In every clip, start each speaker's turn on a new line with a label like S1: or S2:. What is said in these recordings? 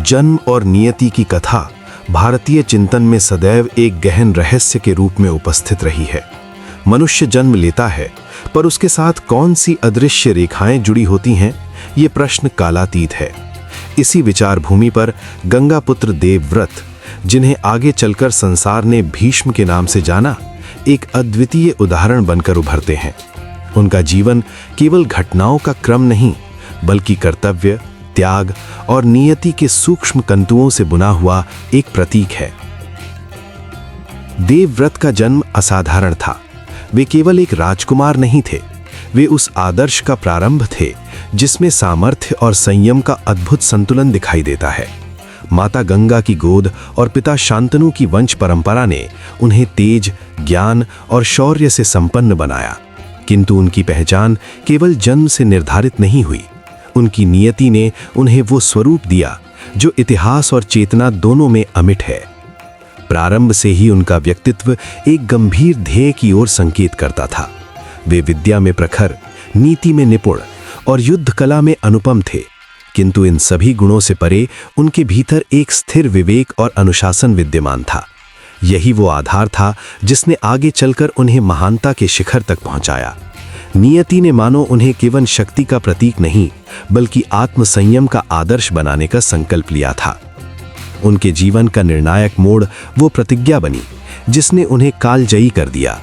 S1: जन्म और नियति की कथा भारतीय चिंतन में सदैव एक गहन रहस्य के रूप में उपस्थित रही है। मनुष्य जन्म लेता है, पर उसके साथ कौन सी अदृश्य रेखाएं जुड़ी होती हैं, ये प्रश्न कालातीत है। इसी विचार भूमि पर गंगापुत्र देवव्रत, जिन्हें आगे चलकर संसार ने भीष्म के नाम से जाना, एक अद्वितीय उदाहरण बनकर उभरते हैं। उनका जीवन केवल घटनाओं का क्रम नहीं, बल्कि कर्तव्य, त्याग और नियति के सूक्ष्म तंतुओं से बुना हुआ एक प्रतीक है। देवव्रत का जन्म असाधारण था। वे केवल एक राजकुमार नहीं थे, वे उस आदर्श का प्रारंभ थे जिसमें सामर्थ्य और संयम का अद्भुत संतुलन दिखाई देता है। माता गंगा की गोद और पिता शांतनु की वंश परंपरा ने उन्हें तेज, ज्ञान और शौर्य से संपन्न बनाया, किंतु उनकी पहचान केवल जन्म से निर्धारित नहीं हुई। उनकी नियति ने उन्हें वो स्वरूप दिया जो इतिहास और चेतना दोनों में अमिट है। प्रारंभ से ही उनका व्यक्तित्व एक गंभीर ध्येय की ओर संकेत करता था। वे विद्या में प्रखर, नीति में निपुण और युद्ध कला में अनुपम थे, किंतु इन सभी गुणों से परे उनके भीतर एक स्थिर विवेक और अनुशासन विद्यमान था। यही वो आधार था जिसने आगे चलकर उन्हें महानता के शिखर तक पहुंचाया। नियति ने मानो उन्हें केवल शक्ति का प्रतीक नहीं, बल्कि आत्मसंयम का आदर्श बनाने का संकल्प लिया था। उनके जीवन का निर्णायक मोड़ वो प्रतिज्ञा बनी जिसने उन्हें कालजयी कर दिया।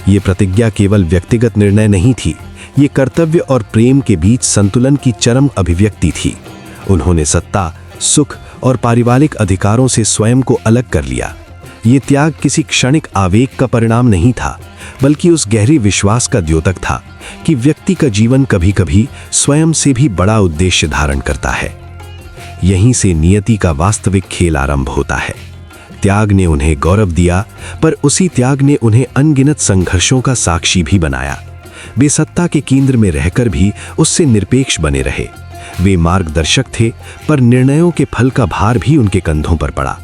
S1: ये प्रतिज्ञा केवल व्यक्तिगत निर्णय नहीं थी, ये कर्तव्य और प्रेम के बीच संतुलन की चरम अभिव्यक्ति थी। उन्होंने सत्ता, सुख और पारिवारिक अधिकारों से स्वयं को अलग कर लिया। ये त्याग किसी क्षणिक आवेग का परिणाम नहीं था, बल्कि उस गहरी विश्वास का द्योतक था कि व्यक्ति का जीवन कभी-कभी स्वयं से भी बड़ा उद्देश्य धारण करता है। यहीं से नियति का वास्तविक खेल आरंभ होता है। त्याग ने उन्हें गौरव दिया, पर उसी त्याग ने उन्हें अनगिनत संघर्षों का साक्षी भी बनाया। वे सत्ता के केंद्र में रहकर भी उससे निरपेक्ष बने रहे। वे मार्गदर्शक थे, पर निर्णयों के फल का भार भी उनके कंधों पर पड़ा।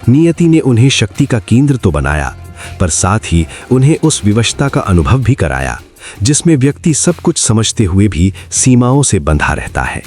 S1: नियति ने उन्हें शक्ति का केंद्र तो बनाया, पर साथ ही उन्हें उस विवशता का अनुभव भी कराया जिसमें व्यक्ति सब कुछ समझते हुए भी सीमाओं से बंधा रहता है।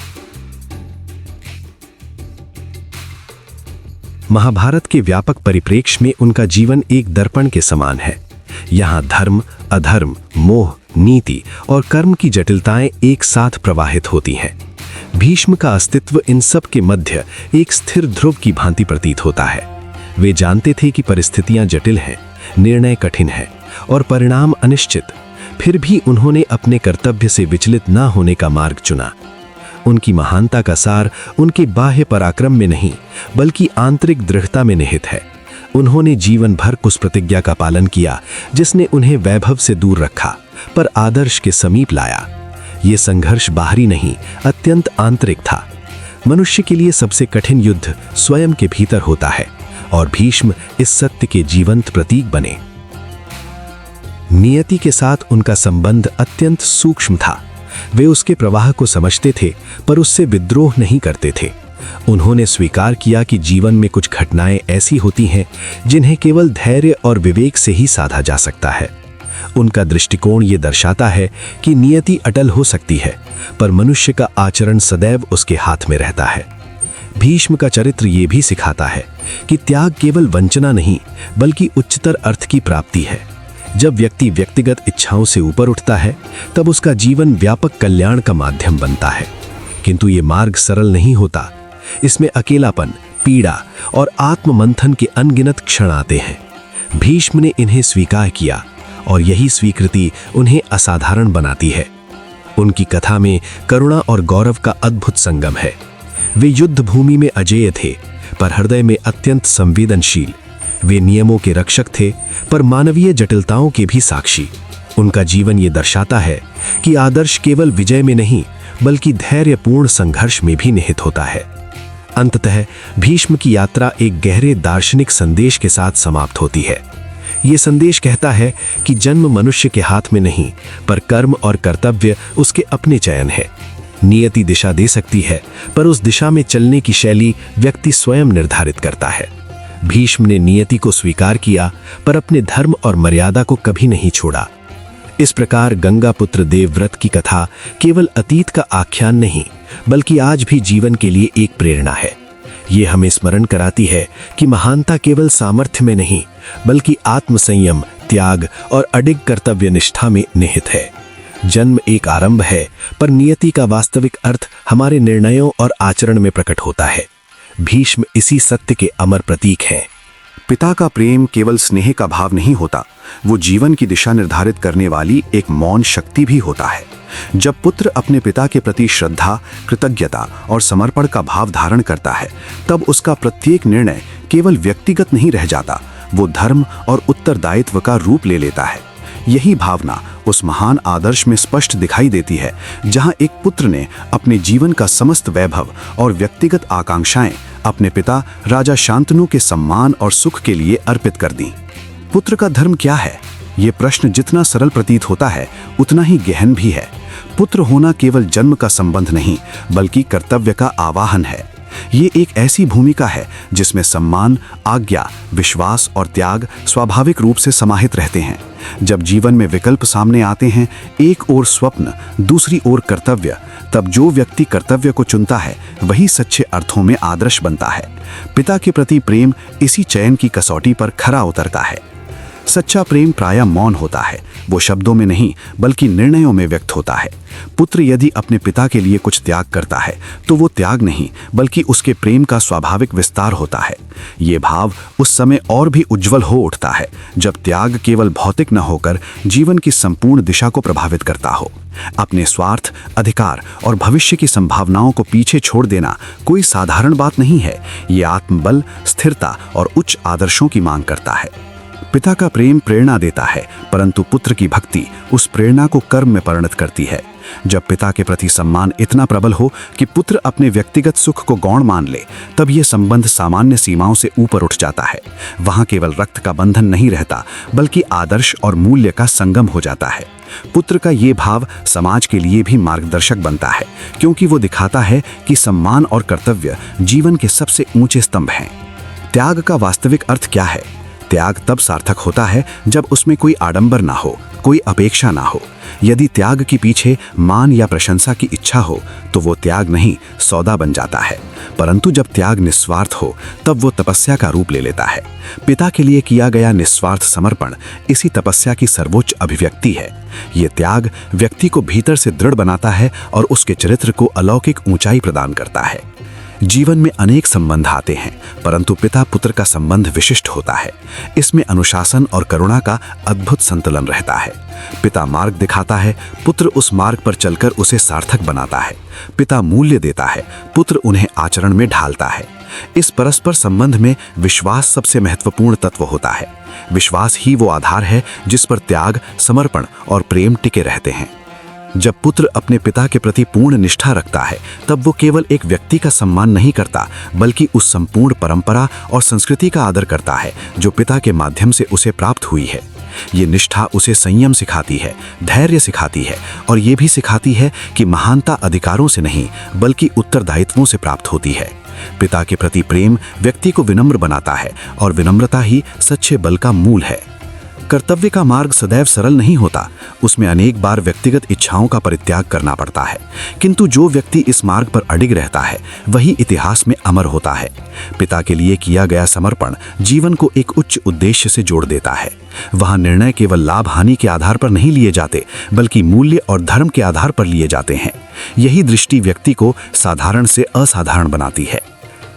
S1: महाभारत के व्यापक परिप्रेक्ष्य में उनका जीवन एक दर्पण के समान है। यहाँ धर्म, अधर्म, मोह, नीति और कर्म की जटिलताएं एक साथ प्रवाहित होती हैं। भीष्म का अस्तित्व इन सब के मध्य एक स्थिर ध्रुव की भांति प्रतीत होता है। वे जानते थे कि परिस्थितियां जटिल हैं, निर्णय कठिन है और परिणाम अनिश्चित, फिर भी उन्होंने अपने कर्तव्य से विचलित न होने का मार्ग चुना। उनकी महानता का सार उनके बाह्य पराक्रम में नहीं, बल्कि आंतरिक दृढ़ता में निहित है। उन्होंने जीवन भर उस प्रतिज्ञा का पालन किया जिसने उन्हें वैभव से दूर रखा, पर आदर्श के समीप लाया। ये संघर्ष बाहरी नहीं, अत्यंत आंतरिक था। मनुष्य के लिए सबसे कठिन युद्ध स्वयं के भीतर होता है, और भीष्म इस सत्य के जीवंत प्रतीक बने। नियति के साथ उनका संबंध अत्यंत सूक्ष्म था। वे उसके प्रवाह को समझते थे, पर उससे विद्रोह नहीं करते थे। उन्होंने स्वीकार किया कि जीवन में कुछ घटनाएं ऐसी होती हैं जिन्हें केवल धैर्य और विवेक से ही साधा जा सकता है। उनका दृष्टिकोण ये दर्शाता है कि नियति अटल हो सकती है, पर मनुष्य का आचरण सदैव उसके हाथ में रहता है। भीष्म का चरित्र ये भी सिखाता है कि त्याग केवल वंचना नहीं, बल्कि उच्चतर अर्थ की प्राप्ति है। जब व्यक्ति व्यक्तिगत इच्छाओं से ऊपर उठता है, तब उसका जीवन व्यापक कल्याण का माध्यम बनता है। किंतु ये मार्ग सरल नहीं होता। इसमें अकेलापन, पीड़ा और आत्ममंथन के अनगिनत क्षण आते हैं। भीष्म ने इन्हें स्वीकार किया, और यही स्वीकृति उन्हें असाधारण बनाती है। उनकी कथा में करुणा और गौरव का अद्भुत संगम है। वे युद्ध भूमि में अजेय थे, पर हृदय में अत्यंत संवेदनशील। वे नियमों के रक्षक थे, पर मानवीय जटिलताओं के भी साक्षी। उनका जीवन ये दर्शाता है कि आदर्श केवल विजय में नहीं, बल्कि धैर्यपूर्ण संघर्ष में भी निहित होता है। अंततः भीष्म की यात्रा एक गहरे दार्शनिक संदेश के साथ समाप्त होती है। ये संदेश कहता है कि जन्म मनुष्य के हाथ में नहीं, पर कर्म और कर्तव्य उसके अपने चयन है। नियति दिशा दे सकती है, पर उस दिशा में चलने की शैली व्यक्ति स्वयं निर्धारित करता है। भीष्म ने नियति को स्वीकार किया, पर अपने धर्म और मर्यादा को कभी नहीं छोड़ा। इस प्रकार गंगापुत्र देवव्रत की कथा केवल अतीत का आख्यान नहीं, बल्कि आज भी जीवन के लिए एक प्रेरणा है। ये हमें स्मरण कराती है कि महानता केवल सामर्थ्य में नहीं, बल्कि आत्मसंयम, त्याग और अडिग कर्तव्य निष्ठा में निहित है। जन्म एक आरंभ है, पर नियति का वास्तविक अर्थ हमारे निर्णयों और आचरण में प्रकट होता है। भीष्म इसी सत्य के अमर प्रतीक हैं।
S2: पिता का प्रेम केवल स्नेह का भाव नहीं होता, वो जीवन की दिशा निर्धारित करने वाली एक मौन शक्ति भी होता है। जब पुत्र अपने पिता के प्रति श्रद्धा, कृतज्ञता और समर्पण का भाव धारण करता है, तब उसका प्रत्येक निर्णय केवल व्यक्तिगत नहीं रह जाता, वो धर्म और उत्तरदायित्व का रूप ले लेता है। यही भावना उस महान आदर्श में स्पष्ट दिखाई देती है, जहां एक पुत्र ने अपने जीवन का समस्त वैभव और व्यक्तिगत आकांक्षाएं अपने पिता राजा शांतनु के सम्मान और सुख के लिए अर्पित कर दी। पुत्र का धर्म क्या है? ये प्रश्न जितना सरल प्रतीत होता है, उतना ही गहन भी है। पुत्र होना केवल जन्म का संबंध नहीं, बल्कि कर्तव्य का आवाहन है। ये एक ऐसी भूमिका है जिसमें सम्मान, आज्ञा, विश्वास और त्याग स्वाभाविक रूप से समाहित रहते हैं। जब जीवन में विकल्प सामने आते हैं, एक ओर स्वप्न, दूसरी ओर कर्तव्य, तब जो व्यक्ति कर्तव्य को चुनता है वही सच्चे अर्थों में आदर्श बनता है। पिता के प्रति प्रेम इसी चयन की कसौटी पर खरा उतरता है। सच्चा प्रेम प्रायः मौन होता है, वो शब्दों में नहीं बल्कि निर्णयों में व्यक्त होता है। पुत्र यदि अपने पिता के लिए कुछ त्याग करता है, तो वो त्याग नहीं बल्कि उसके प्रेम का स्वाभाविक विस्तार होता है। ये भाव उस समय और भी उज्जवल हो उठता है जब त्याग केवल भौतिक न होकर जीवन की संपूर्ण दिशा को प्रभावित करता हो। अपने स्वार्थ, अधिकार और भविष्य की संभावनाओं को पीछे छोड़ देना कोई साधारण बात नहीं है। ये आत्मबल, स्थिरता और उच्च आदर्शों की मांग करता है। पिता का प्रेम प्रेरणा देता है, परंतु पुत्र की भक्ति उस प्रेरणा को कर्म में परिणत करती है। जब पिता के प्रति सम्मान इतना प्रबल हो कि पुत्र अपने व्यक्तिगत सुख को गौण मान ले, तब यह संबंध सामान्य सीमाओं से ऊपर उठ जाता है। वहां केवल रक्त का बंधन नहीं रहता, बल्कि आदर्श और मूल्य का संगम हो जाता है। पुत्र का ये भाव समाज के लिए भी मार्गदर्शक बनता है, क्योंकि वो दिखाता है कि सम्मान और कर्तव्य जीवन के सबसे ऊंचे स्तंभ हैं। त्याग का वास्तविक अर्थ क्या है? त्याग तब सार्थक होता है जब उसमें कोई आडंबर ना हो, कोई अपेक्षा ना हो। यदि त्याग के पीछे मान या प्रशंसा की इच्छा हो, तो वो त्याग नहीं, सौदा बन जाता है। परंतु जब त्याग निस्वार्थ हो, तब वो तपस्या का रूप ले लेता है। पिता के लिए किया गया निस्वार्थ समर्पण इसी तपस्या की सर्वोच्च अभिव्यक्ति है। ये त्याग व्यक्ति को भीतर से दृढ़ बनाता है और उसके चरित्र को अलौकिक ऊंचाई प्रदान करता है। जीवन में अनेक संबंध आते हैं, परंतु पिता पुत्र का संबंध विशिष्ट होता है। इसमें अनुशासन और करुणा का अद्भुत संतुलन रहता है। पिता मार्ग दिखाता है, पुत्र उस मार्ग पर चलकर उसे सार्थक बनाता है। पिता मूल्य देता है, पुत्र उन्हें आचरण में ढालता है। इस परस्पर संबंध में विश्वास सबसे महत्वपूर्ण तत्व होता है। विश्वास ही वो आधार है जिस पर त्याग, समर्पण और प्रेम टिके रहते हैं। जब पुत्र अपने पिता के प्रति पूर्ण निष्ठा रखता है, तब वो केवल एक व्यक्ति का सम्मान नहीं करता, बल्कि उस संपूर्ण परंपरा और संस्कृति का आदर करता है जो पिता के माध्यम से उसे प्राप्त हुई है। ये निष्ठा उसे संयम सिखाती है, धैर्य सिखाती है और ये भी सिखाती है कि महानता अधिकारों से नहीं बल्कि उत्तरदायित्वों से प्राप्त होती है। पिता के प्रति प्रेम व्यक्ति को विनम्र बनाता है और विनम्रता ही सच्चे बल का मूल है। कर्तव्य का मार्ग सदैव सरल नहीं होता, उसमें अनेक बार व्यक्तिगत इच्छाओं का परित्याग करना पड़ता है, किंतु जो व्यक्ति इस मार्ग पर अडिग रहता है वही इतिहास में अमर होता है। पिता के लिए किया गया समर्पण जीवन को एक उच्च उद्देश्य से जोड़ देता है। वहां निर्णय केवल लाभ हानि के आधार पर नहीं लिए जाते, बल्कि मूल्य और धर्म के आधार पर लिए जाते हैं। यही दृष्टि व्यक्ति को साधारण से असाधारण बनाती है।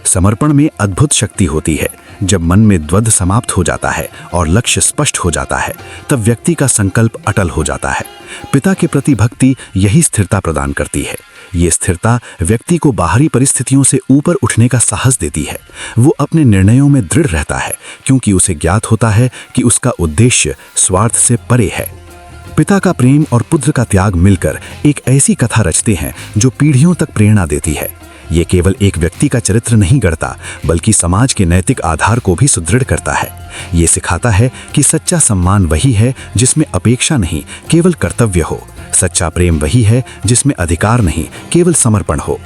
S2: समर्पण में अद्भुत शक्ति होती है। जब मन में द्वंद्व समाप्त हो जाता है और लक्ष्य स्पष्ट हो जाता है, तब व्यक्ति का संकल्प अटल हो जाता है। पिता के प्रति भक्ति यही स्थिरता प्रदान करती है। ये स्थिरता व्यक्ति को बाहरी परिस्थितियों से ऊपर उठने का साहस देती है। वो अपने निर्णयों में दृढ़ रहता है, क्योंकि उसे ज्ञात होता है कि उसका उद्देश्य स्वार्थ से परे है। पिता का प्रेम और पुत्र का त्याग मिलकर एक ऐसी कथा रचते हैं जो पीढ़ियों तक प्रेरणा देती है। ये केवल एक व्यक्ति का चरित्र नहीं गढ़ता, बल्कि समाज के नैतिक आधार को भी सुदृढ़ करता है। ये सिखाता है कि सच्चा सम्मान वही है जिसमें अपेक्षा नहीं, केवल कर्तव्य हो। सच्चा प्रेम वही है जिसमें अधिकार नहीं, केवल समर्पण हो।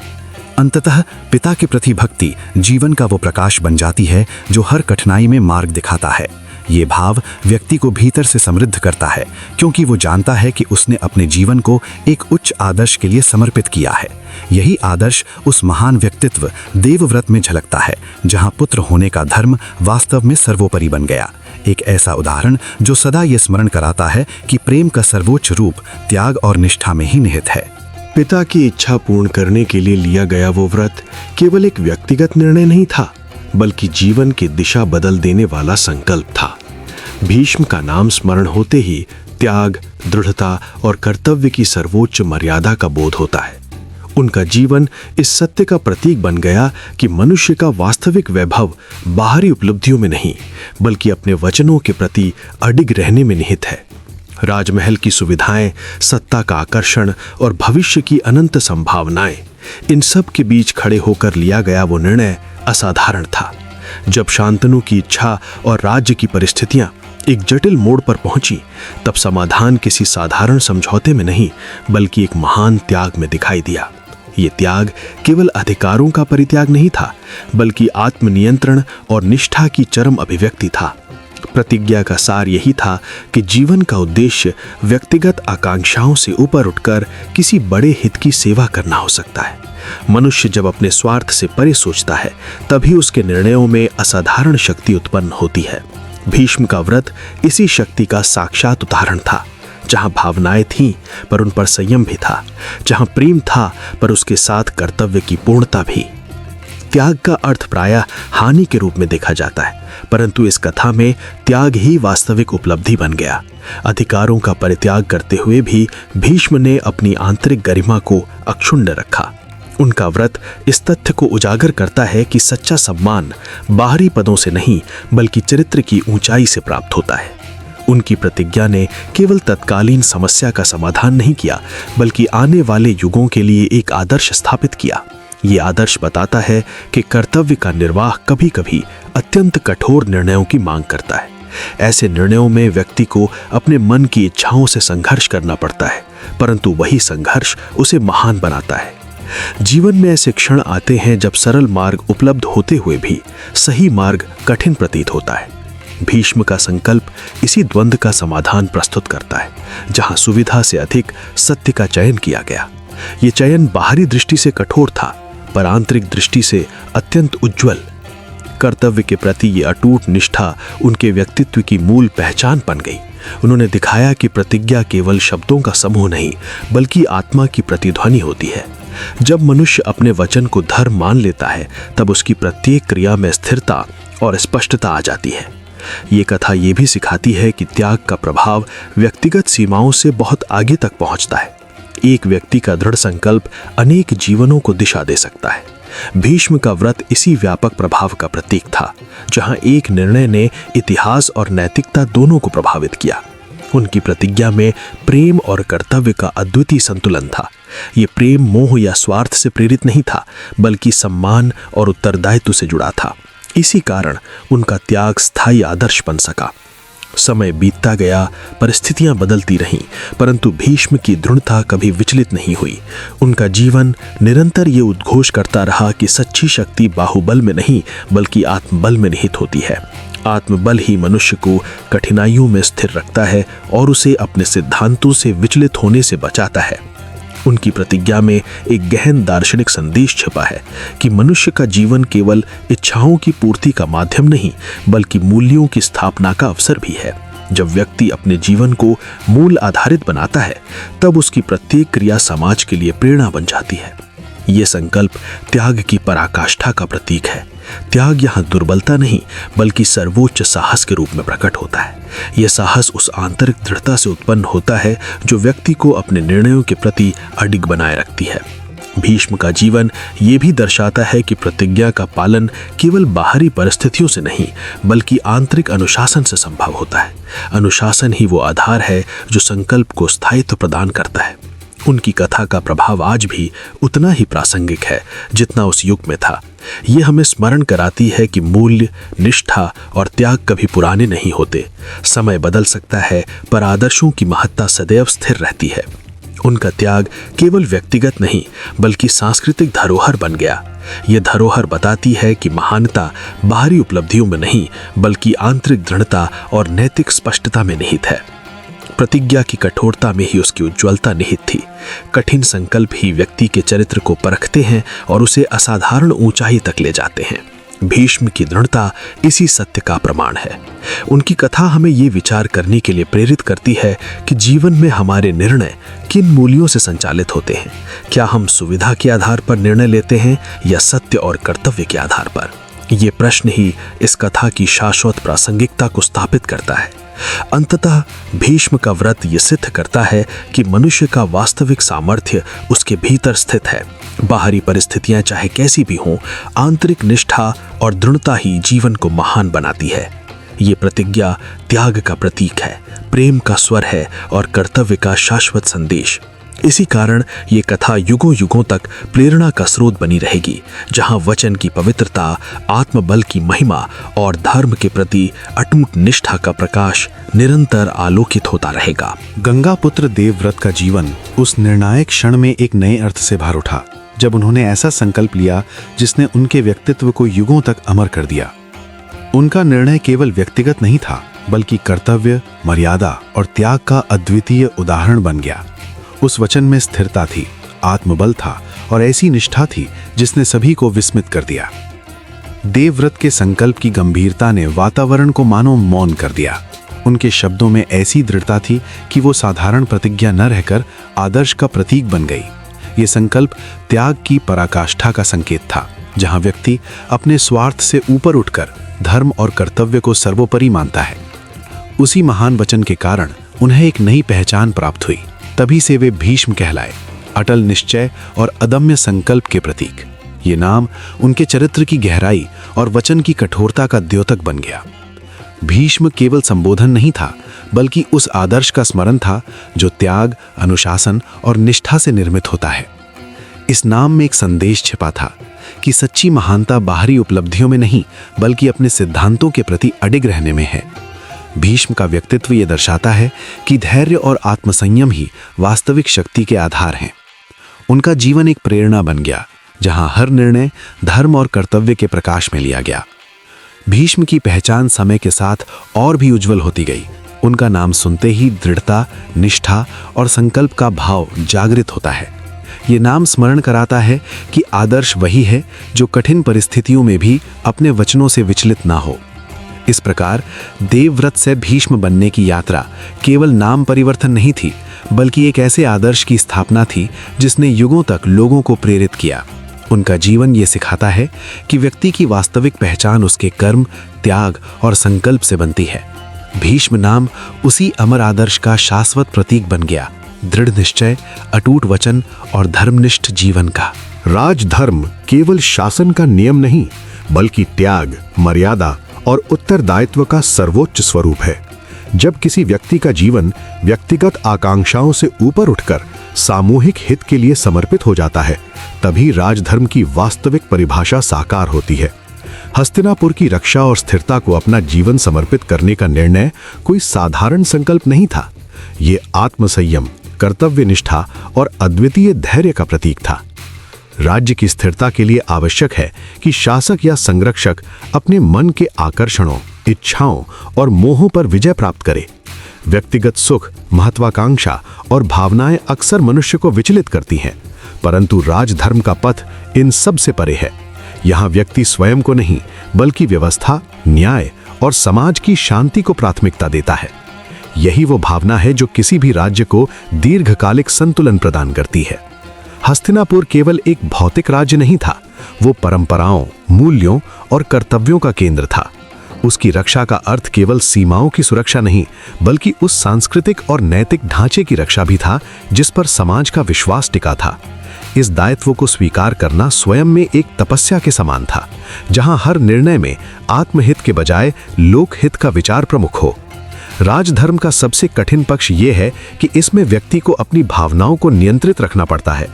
S2: अंततः पिता के प्रति भक्ति जीवन का वो प्रकाश बन जाती है जो हर कठिनाई में मार्ग दिखाता है। ये भाव व्यक्ति को भीतर से समृद्ध करता है, क्योंकि वो जानता है कि उसने अपने जीवन को एक उच्च आदर्श के लिए समर्पित किया है। यही आदर्श उस महान व्यक्तित्व देवव्रत में झलकता है, जहां पुत्र होने का धर्म वास्तव में सर्वोपरि बन गया। एक ऐसा उदाहरण जो सदा ये स्मरण कराता है कि प्रेम का सर्वोच्च रूप त्याग और निष्ठा में ही निहित है।
S1: पिता की इच्छा पूर्ण करने के लिए लिया गया वो व्रत केवल एक व्यक्तिगत निर्णय नहीं था, बल्कि जीवन की दिशा बदल देने वाला संकल्प था। भीष्म का नाम स्मरण होते ही त्याग, दृढ़ता और कर्तव्य की सर्वोच्च मर्यादा का बोध होता है। उनका जीवन इस सत्य का प्रतीक बन गया कि मनुष्य का वास्तविक वैभव बाहरी उपलब्धियों में नहीं, बल्कि अपने वचनों के प्रति अडिग रहने में निहित है। राजमहल की सुविधाएं, सत्ता का आकर्षण और भविष्य की अनंत संभावनाएं, इन सब के बीच खड़े होकर लिया गया वो निर्णय असाधारण था। जब शांतनु की इच्छा और राज्य की परिस्थितियां एक जटिल मोड़ पर पहुंची, तब समाधान किसी साधारण समझौते में नहीं, बल्कि एक महान त्याग में दिखाई दिया। ये त्याग केवल अधिकारों का परित्याग नहीं था, बल्कि आत्मनियंत्रण और निष्ठा की चरम अभिव्यक्ति था। प्रतिज्ञा का सार यही था कि जीवन का उद्देश्य व्यक्तिगत आकांक्षाओं से ऊपर उठकर किसी बड़े हित की सेवा करना हो सकता है। मनुष्य जब अपने स्वार्थ से परे सोचता है, तभी उसके निर्णयों में असाधारण शक्ति उत्पन्न होती है। भीष्म का व्रत इसी शक्ति का साक्षात उदाहरण था। जहां भावनाएं थीं, पर उन पर संयम भी था। जहां प्रेम था, पर उसके साथ कर्तव्य की पूर्णता भी। त्याग का अर्थ प्रायः हानि के रूप में देखा जाता है, परंतु इस कथा में त्याग ही वास्तविक उपलब्धि बन गया। अधिकारों का परित्याग करते हुए भी भीष्म ने अपनी आंतरिक गरिमा को अक्षुण्ण रखा। उनका व्रत इस तथ्य को उजागर करता है कि सच्चा सम्मान बाहरी पदों से नहीं, बल्कि चरित्र की ऊंचाई से प्राप्त होता है। उनकी प्रतिज्ञा ने केवल तत्कालीन समस्या का समाधान नहीं किया, बल्कि आने वाले युगों के लिए एक आदर्श स्थापित किया। ये आदर्श बताता है कि कर्तव्य का निर्वाह कभी-कभी अत्यंत कठोर निर्णयों की मांग करता है। ऐसे निर्णयों में व्यक्ति को अपने मन की इच्छाओं से संघर्ष करना पड़ता है, परंतु वही संघर्ष उसे महान बनाता है। जीवन में ऐसे क्षण आते हैं जब सरल मार्ग उपलब्ध होते हुए भी सही मार्ग कठिन प्रतीत होता है। भीष्म का संकल्प इसी द्वंद्व का समाधान प्रस्तुत करता है, जहां सुविधा से अधिक सत्य का चयन किया गया। ये चयन बाहरी दृष्टि से कठोर था, पर आंतरिक दृष्टि से अत्यंत उज्जवल। कर्तव्य के प्रति ये अटूट निष्ठा उनके व्यक्तित्व की मूल पहचान बन गई। उन्होंने दिखाया कि प्रतिज्ञा केवल शब्दों का समूह नहीं, बल्कि आत्मा की प्रतिध्वनि होती है। जब मनुष्य अपने वचन को धर्म मान लेता है, तब उसकी प्रत्येक क्रिया में स्थिरता और स्पष्टता आ जाती है। ये कथा ये भी सिखाती है कि त्याग का प्रभाव व्यक्तिगत सीमाओं से बहुत आगे तक पहुंचता है। एक व्यक्ति का दृढ़ संकल्प अनेक जीवनों को दिशा दे सकता है। भीष्म का व्रत इसी व्यापक प्रभाव का प्रतीक था, जहां एक निर्णय ने इतिहास और नैतिकता दोनों को प्रभावित किया। उनकी प्रतिज्ञा में प्रेम और कर्तव्य का अद्वितीय संतुलन था। ये प्रेम मोह या स्वार्थ से प्रेरित नहीं था, बल्कि सम्मान और उत्तरदायित्व से जुड़ा था। इसी कारण उनका त्याग स्थायी आदर्श बन सका। समय बीतता गया, परिस्थितियां बदलती रहीं, परंतु भीष्म की दृढ़ता कभी विचलित नहीं हुई। उनका जीवन निरंतर ये उद्घोष करता रहा कि सच्ची शक्ति बाहुबल में नहीं, बल्कि आत्मबल में निहित होती है। आत्मबल ही मनुष्य को कठिनाइयों में स्थिर रखता है और उसे अपने सिद्धांतों से विचलित होने से बचाता है। उनकी प्रतिज्ञा में एक गहन दार्शनिक संदेश छिपा है कि मनुष्य का जीवन केवल इच्छाओं की पूर्ति का माध्यम नहीं, बल्कि मूल्यों की स्थापना का अवसर भी है। जब व्यक्ति अपने जीवन को मूल आधारित बनाता है, तब उसकी प्रत्येक क्रिया समाज के लिए प्रेरणा बन जाती है। ये संकल्प त्याग की पराकाष्ठा का प्रतीक है। त्याग यहाँ दुर्बलता नहीं, बल्कि सर्वोच्च साहस के रूप में प्रकट होता है। यह साहस उस आंतरिक दृढ़ता से उत्पन्न होता है जो व्यक्ति को अपने निर्णयों के प्रति अडिग बनाए रखती है। भीष्म का जीवन ये भी दर्शाता है कि प्रतिज्ञा का पालन केवल बाहरी परिस्थितियों से नहीं, बल्कि आंतरिक अनुशासन से संभव होता है। अनुशासन ही वो आधार है जो संकल्प को स्थायित्व प्रदान करता है। उनकी कथा का प्रभाव आज भी उतना ही प्रासंगिक है जितना उस युग में था। ये हमें स्मरण कराती है कि मूल्य, निष्ठा और त्याग कभी पुराने नहीं होते। समय बदल सकता है, पर आदर्शों की महत्ता सदैव स्थिर रहती है।
S3: उनका त्याग केवल व्यक्तिगत नहीं बल्कि सांस्कृतिक धरोहर बन गया। ये धरोहर बताती है कि महानता बाहरी उपलब्धियों में नहीं बल्कि आंतरिक दृढ़ता और नैतिक स्पष्टता में निहित है। प्रतिज्ञा की कठोरता में ही उसकी उज्ज्वलता निहित थी। कठिन संकल्प ही व्यक्ति के चरित्र को परखते हैं और उसे असाधारण ऊंचाई तक ले जाते हैं। भीष्म की दृढ़ता इसी सत्य का प्रमाण है। उनकी कथा हमें ये विचार करने के लिए प्रेरित करती है कि जीवन में हमारे निर्णय किन मूल्यों से संचालित होते हैं। क्या हम सुविधा के आधार पर निर्णय लेते हैं या सत्य और कर्तव्य के आधार पर? ये प्रश्न ही इस कथा की शाश्वत प्रासंगिकता को स्थापित करता है। अंततः भीष्म का व्रत ये सिद्ध करता है कि मनुष्य का वास्तविक सामर्थ्य उसके भीतर स्थित है। बाहरी परिस्थितियां चाहे कैसी भी हों, आंतरिक निष्ठा और दृढ़ता ही जीवन को महान बनाती है। ये प्रतिज्ञा त्याग का प्रतीक है, प्रेम का स्वर है और कर्तव्य का शाश्वत संदेश। इसी कारण ये कथा युगों युगों तक प्रेरणा का स्रोत बनी रहेगी, जहां वचन की पवित्रता, आत्मबल की महिमा और धर्म के प्रति अटूट निष्ठा का प्रकाश निरंतर आलोकित होता रहेगा।
S2: गंगापुत्र देवव्रत का जीवन उस निर्णायक क्षण में एक नए अर्थ से भर उठा, जब उन्होंने ऐसा संकल्प लिया जिसने उनके व्यक्तित्व को युगों तक अमर कर दिया। उनका निर्णय केवल व्यक्तिगत नहीं था बल्कि कर्तव्य, मर्यादा और त्याग का अद्वितीय उदाहरण बन गया। उस वचन में स्थिरता थी, आत्मबल था और ऐसी निष्ठा थी जिसने सभी को विस्मित कर दिया। देवव्रत के संकल्प की गंभीरता ने वातावरण को मानो मौन कर दिया। उनके शब्दों में ऐसी दृढ़ता थी कि वो साधारण प्रतिज्ञा न रहकर आदर्श का प्रतीक बन गई। ये संकल्प त्याग की पराकाष्ठा का संकेत था, जहां व्यक्ति अपने स्वार्थ से ऊपर उठकर धर्म और कर्तव्य को सर्वोपरि मानता है। उसी महान वचन के कारण उन्हें एक नई पहचान प्राप्त हुई। तभी से वे भीष्म कहलाए, अटल निश्चय और अदम्य संकल्प के प्रतीक। ये नाम उनके चरित्र की गहराई और वचन की कठोरता का द्योतक बन गया। भीष्म केवल संबोधन नहीं था बल्कि उस आदर्श का स्मरण था जो त्याग, अनुशासन और निष्ठा से निर्मित होता है। इस नाम में एक संदेश छिपा था कि सच्ची महानता बाहरी उपलब्धियों में नहीं बल्कि अपने सिद्धांतों के प्रति अडिग रहने में है। भीष्म का व्यक्तित्व ये दर्शाता है कि धैर्य और आत्मसंयम ही वास्तविक शक्ति के आधार हैं। उनका जीवन एक प्रेरणा बन गया, जहां हर निर्णय धर्म और कर्तव्य के प्रकाश में लिया गया। भीष्म की पहचान समय के साथ और भी उज्जवल होती गई। उनका नाम सुनते ही दृढ़ता, निष्ठा और संकल्प का भाव जागृत होता है। ये नाम स्मरण कराता है कि आदर्श वही है जो कठिन परिस्थितियों में भी अपने वचनों से विचलित ना हो। इस प्रकार देवव्रत से भीष्म बनने की यात्रा केवल नाम परिवर्तन नहीं थी बल्कि एक ऐसे आदर्श की स्थापना थी जिसने युगों तक लोगों को प्रेरित किया। उनका जीवन ये सिखाता है कि व्यक्ति की वास्तविक पहचान उसके कर्म, त्याग और संकल्प से बनती है। भीष्म नाम उसी अमर आदर्श का शाश्वत प्रतीक बन गया, दृढ़ निश्चय, अटूट वचन और धर्मनिष्ठ जीवन का।
S4: राजधर्म केवल शासन का नियम नहीं बल्कि त्याग, मर्यादा और उत्तरदायित्व का सर्वोच्च स्वरूप है। जब किसी व्यक्ति का जीवन व्यक्तिगत आकांक्षाओं से ऊपर उठकर सामूहिक हित के लिए समर्पित हो जाता है, तभी राजधर्म की वास्तविक परिभाषा साकार होती है। हस्तिनापुर की रक्षा और स्थिरता को अपना जीवन समर्पित करने का निर्णय कोई साधारण संकल्प नहीं था। ये आत्मसंयम, कर्तव्यनिष्ठा और अद्वितीय धैर्य का प्रतीक था। राज्य की स्थिरता के लिए आवश्यक है कि शासक या संरक्षक अपने मन के आकर्षणों, इच्छाओं और मोहों पर विजय प्राप्त करे। व्यक्तिगत सुख, महत्वाकांक्षा और भावनाएं अक्सर मनुष्य को विचलित करती हैं, परंतु राजधर्म का पथ इन सब से परे है। यहाँ व्यक्ति स्वयं को नहीं बल्कि व्यवस्था, न्याय और समाज की शांति को प्राथमिकता देता है। यही वो भावना है जो किसी भी राज्य को दीर्घकालिक संतुलन प्रदान करती है। हस्तिनापुर केवल एक भौतिक राज्य नहीं था, वो परंपराओं, मूल्यों और कर्तव्यों का केंद्र था। उसकी रक्षा का अर्थ केवल सीमाओं की सुरक्षा नहीं बल्कि उस सांस्कृतिक और नैतिक ढांचे की रक्षा भी था जिस पर समाज का विश्वास टिका था। इस दायित्व को स्वीकार करना स्वयं में एक तपस्या के समान था, जहां हर निर्णय में आत्महित के बजाय लोकहित का विचार प्रमुख हो। राजधर्म का सबसे कठिन पक्ष यह है कि इसमें व्यक्ति को अपनी भावनाओं को नियंत्रित रखना पड़ता है।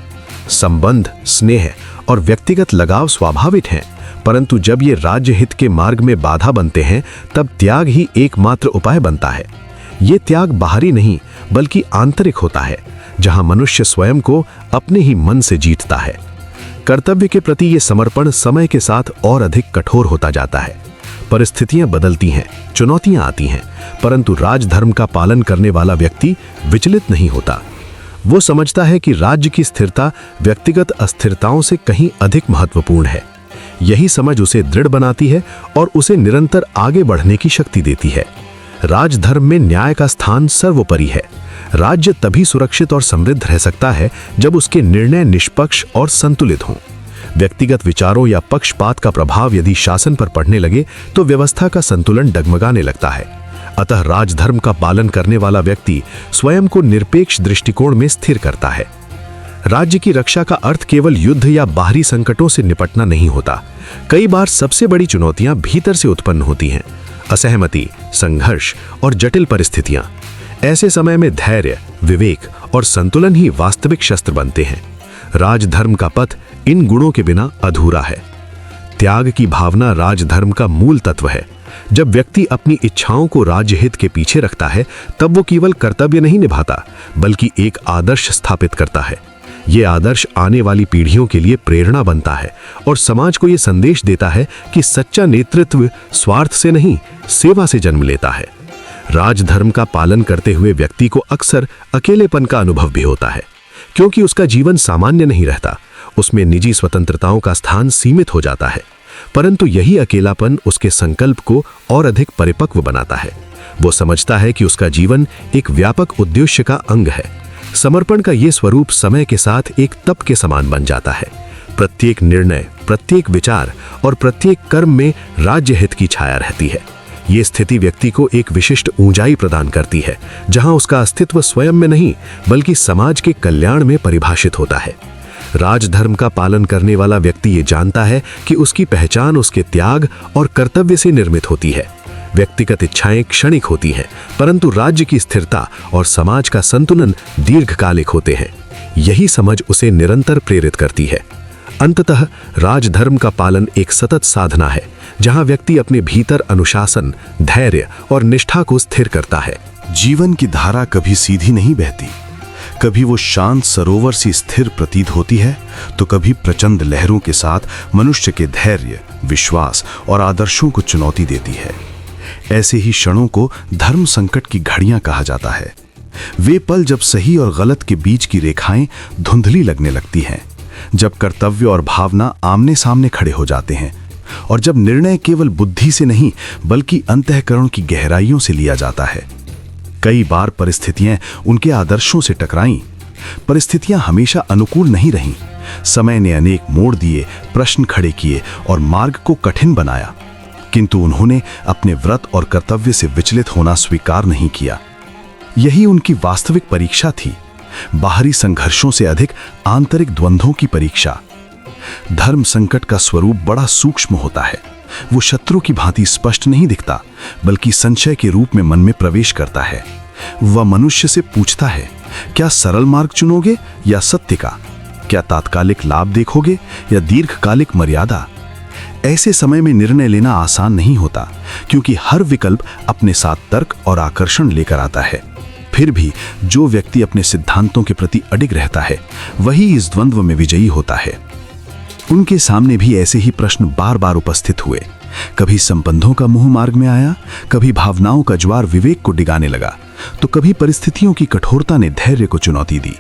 S4: संबंध, स्नेह और व्यक्तिगत लगाव स्वाभाविक हैं, परंतु जब ये राज्य हित के मार्ग में बाधा बनते हैं तब त्याग ही एकमात्र उपाय बनता है। ये त्याग बाहरी नहीं बल्कि आंतरिक होता है। जहां मनुष्य स्वयं को अपने ही मन से जीतता है। कर्तव्य के प्रति ये समर्पण समय के साथ और अधिक कठोर होता जाता है। परिस्थितियां बदलती हैं, चुनौतियां आती हैं, परंतु राजधर्म का पालन करने वाला व्यक्ति विचलित नहीं होता। वो समझता है कि राज्य की स्थिरता व्यक्तिगत अस्थिरताओं से कहीं अधिक महत्वपूर्ण है। यही समझ उसे दृढ़ बनाती है और उसे निरंतर आगे बढ़ने की शक्ति देती है। राजधर्म में न्याय का स्थान सर्वोपरि है। राज्य तभी सुरक्षित और समृद्ध रह सकता है जब उसके निर्णय निष्पक्ष और संतुलित हों। व्यक्तिगत विचारों या पक्षपात का प्रभाव यदि शासन पर पड़ने लगे तो व्यवस्था का संतुलन डगमगाने लगता है। अतः राजधर्म का पालन करने वाला व्यक्ति स्वयं को निरपेक्ष दृष्टिकोण में स्थिर करता है। राज्य की रक्षा का अर्थ केवल युद्ध या बाहरी संकटों से निपटना नहीं होता। कई बार सबसे बड़ी चुनौतियां भीतर से उत्पन्न होती हैं। असहमति, संघर्ष और जटिल परिस्थितियां। ऐसे समय में धैर्य, विवेक और संतुलन ही वास्तविक शस्त्र बनते हैं। राजधर्म का पथ इन गुणों के बिना अधूरा है। त्याग की भावना राजधर्म का मूल तत्व है। जब व्यक्ति अपनी इच्छाओं को राज्य हित के पीछे रखता है, तब वो केवल कर्तव्य नहीं निभाता, बल्कि एक आदर्श स्थापित करता है। ये आदर्श आने वाली पीढ़ियों के लिए प्रेरणा बनता है और समाज को ये संदेश देता है कि सच्चा नेतृत्व स्वार्थ से नहीं, सेवा से जन्म लेता है। राजधर्म का पालन करते हुए व्यक्ति को अक्सर अकेलेपन का अनुभव भी होता है, क्योंकि उसका जीवन सामान्य नहीं रहता। उसमें निजी स्वतंत्रताओं का स्थान सीमित हो जाता है। परंतु यही अकेलापन उसके संकल्प को और अधिक परिपक्व बनाता है। वो समझता है कि उसका जीवन एक व्यापक उद्देश्य का अंग है। समर्पण का ये स्वरूप समय के साथ एक तप के समान बन जाता है। प्रत्येक निर्णय, प्रत्येक विचार और प्रत्येक कर्म में राज्य हित की छाया रहती है। ये स्थिति व्यक्ति को एक विशिष्ट ऊंचाई प्रदान करती है, जहां उसका अस्तित्व स्वयं में नहीं बल्कि समाज के कल्याण में परिभाषित होता है। राजधर्म का पालन करने वाला व्यक्ति ये जानता है कि उसकी पहचान उसके त्याग और कर्तव्य से निर्मित होती है। व्यक्तिगत इच्छाएं क्षणिक होती हैं, परंतु राज्य की स्थिरता और समाज का संतुलन दीर्घकालिक होते हैं। यही समझ उसे निरंतर प्रेरित करती है। अंततः राजधर्म का पालन एक सतत साधना है, जहां व्यक्ति अपने भीतर अनुशासन, धैर्य और निष्ठा को स्थिर करता है।
S2: जीवन की धारा कभी सीधी नहीं बहती। कभी वो शांत सरोवर सी स्थिर प्रतीत होती है, तो कभी प्रचंड लहरों के साथ मनुष्य के धैर्य, विश्वास और आदर्शों को चुनौती देती है। ऐसे ही क्षणों को धर्म संकट की घड़ियां कहा जाता है। वे पल जब सही और गलत के बीच की रेखाएं धुंधली लगने लगती हैं, जब कर्तव्य और भावना आमने सामने खड़े हो जाते हैं और जब निर्णय केवल बुद्धि से नहीं बल्कि अंतःकरण की गहराइयों से लिया जाता है। कई बार परिस्थितियां उनके आदर्शों से टकराईं। परिस्थितियां हमेशा अनुकूल नहीं रहीं। समय ने अनेक मोड़ दिए, प्रश्न खड़े किए और मार्ग को कठिन बनाया, किंतु उन्होंने अपने व्रत और कर्तव्य से विचलित होना स्वीकार नहीं किया। यही उनकी वास्तविक परीक्षा थी, बाहरी संघर्षों से अधिक आंतरिक द्वंद्वों की परीक्षा। धर्म संकट का स्वरूप बड़ा सूक्ष्म होता है। वो शत्रु की भांति स्पष्ट नहीं दिखता, बल्कि संशय के रूप में मन में प्रवेश करता है। वह मनुष्य से पूछता है, क्या सरल मार्ग चुनोगे या सत्य का? क्या तात्कालिक लाभ देखोगे या दीर्घकालिक मर्यादा? ऐसे समय में निर्णय लेना आसान नहीं होता, क्योंकि हर विकल्प अपने साथ तर्क और आकर्षण लेकर आता है। फिर भी जो व्यक्ति अपने सिद्धांतों के प्रति अडिग रहता है, वही इस द्वंद्व में विजयी होता है। उनके सामने भी ऐसे ही प्रश्न बार बार उपस्थित हुए। कभी संबंधों का मुंह मार्ग में आया, कभी भावनाओं का ज्वार विवेक को डिगाने लगा, तो कभी परिस्थितियों की कठोरता ने धैर्य को चुनौती दी।